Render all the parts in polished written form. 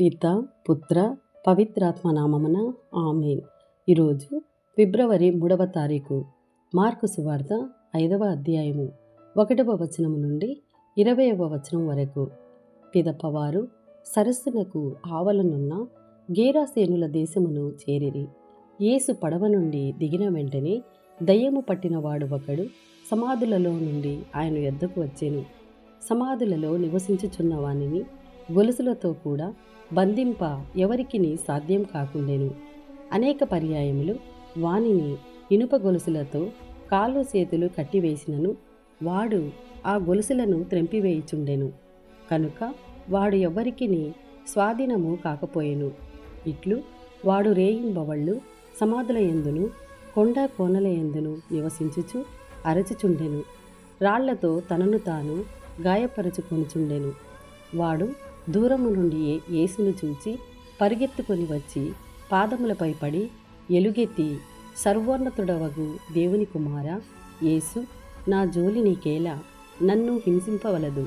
పిత పుత్ర పవిత్రాత్మ నామమున ఆమేన్. ఈరోజు ఫిబ్రవరి 3వ తారీఖు. మార్కు సువార్త 5వ అధ్యాయము 1వ వచనము నుండి 20వ వచనం వరకు. పిదపవారు సరస్సునకు ఆవలనున్న గేరాసేనుల దేశమును చేరిరి. యేసు పడవ నుండి దిగిన వెంటనే దయ్యము పట్టినవాడు ఒకడు సమాధులలో నుండి ఆయన యొద్దకు వచ్చెను. సమాధులలో నివసించుచున్న వానిని గొలుసులతో కూడా బంధింప ఎవరికిని సాధ్యం కాకుండెను. అనేక పర్యాయములు వానిని ఇనుప గొలుసులతో కాళ్ళు చేతులు కట్టివేసినను వాడు ఆ గొలుసులను త్రెంపివేయుచుండెను. కనుక వాడు ఎవ్వరికిని స్వాధీనము కాకపోయెను. ఇట్లు వాడు రేయింబవళ్ళు సమాధుల యందును కొండ కోనల యందును నివసించుచు అరచుచుండెను. రాళ్లతో తనను తాను గాయపరచుకొనుచుండెను. వాడు దూరము నుండి యేసును చూచి పరిగెత్తుకొని వచ్చి పాదములపై పడి ఎలుగెత్తి, సర్వోన్నతుడవగు దేవుని కుమారా యేసు, నా జోలి నీకేలా? నన్ను హింసింపవలదు.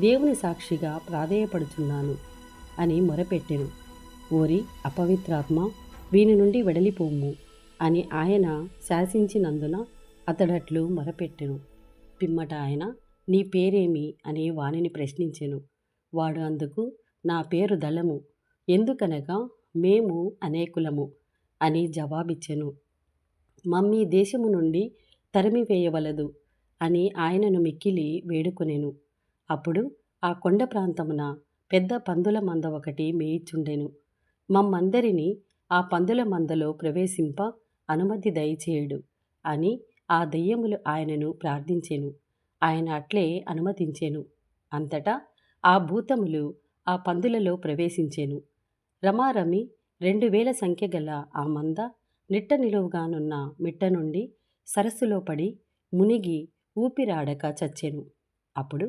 దేవుని సాక్షిగా ప్రాధేయపడుచున్నాను అని మొరపెట్టెను. ఓరి అపవిత్రాత్మ, వీని నుండి వెడలిపోము అని ఆయన శాసించినందున అతడట్లు మొరపెట్టెను. పిమ్మట ఆయన, నీ పేరేమి అని వానిని ప్రశ్నించెను. వాడు అందుకు, నా పేరు దళము, ఎందుకనగా మేము అనేకులము అని జవాబిచ్చెను. మమ్మీ దేశము నుండి తరిమివేయవలదు అని ఆయనను మిక్కిలి వేడుకొనెను. అప్పుడు ఆ కొండ ప్రాంతమున పెద్ద పందుల మంద ఒకటి మేయిచుండెను. మమ్మందరినీ ఆ పందుల మందలో ప్రవేశింప అనుమతి దయచేయుడు అని ఆ దెయ్యములు ఆయనను ప్రార్థించెను. ఆయన అట్లే అనుమతించెను. అంతటా ఆ భూతములు ఆ పందులలో ప్రవేశించెను. రమారమి 2000 సంఖ్య గల ఆ మంద నిట్ట నిలువుగానున్న మిట్ట నుండి సరస్సులో పడి మునిగి ఊపిరాడక చచ్చెను. అప్పుడు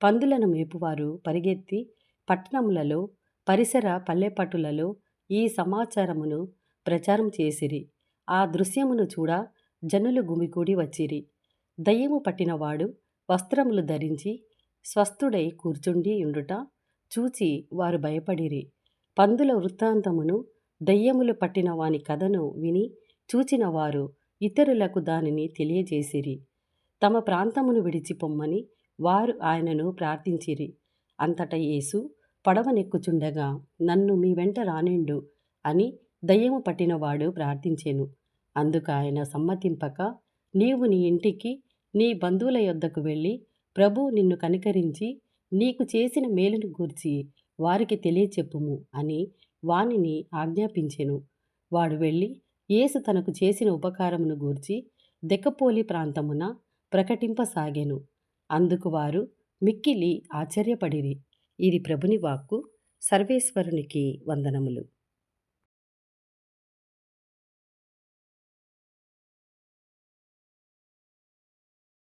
పందులను మేపువారు పరిగెత్తి పట్టణములలో పరిసర పల్లెపట్టులలో ఈ సమాచారమును ప్రచారం చేసిరి. ఆ దృశ్యమును చూడ జనులు గుమికూడి వచ్చిరి. దయ్యము పట్టినవాడు వస్త్రములు ధరించి స్వస్థుడై కూర్చుండి ఉండుట చూచి వారు భయపడిరి. పందుల వృత్తాంతమును దయ్యములు పట్టిన వాని కథను విని చూచిన వారు ఇతరులకు దానిని తెలియజేసిరి. తమ ప్రాంతమును విడిచిపొమ్మని వారు ఆయనను ప్రార్థించిరి. అంతటా యేసు పడవనెక్కుచుండగా, నన్ను మీ వెంట రానిండు అని దయ్యము పట్టినవాడు ప్రార్థించెను. అందుకు ఆయన సమ్మతింపక, నీవు నీ ఇంటికి నీ బంధువుల యొద్దకు వెళ్ళి ప్రభువు నిన్ను కనికరించి నీకు చేసిన మేలును గూర్చి వారికి తెలియచెప్పుము అని వానిని ఆజ్ఞాపించెను. వాడు వెళ్ళి యేసు తనకు చేసిన ఉపకారమును గూర్చి దెకపోలి ప్రాంతమున ప్రకటింపసాగెను. అందుకు వారు మిక్కిలి ఆశ్చర్యపడిరి. ఇది ప్రభుని వాక్కు. సర్వేశ్వరునికి వందనములు.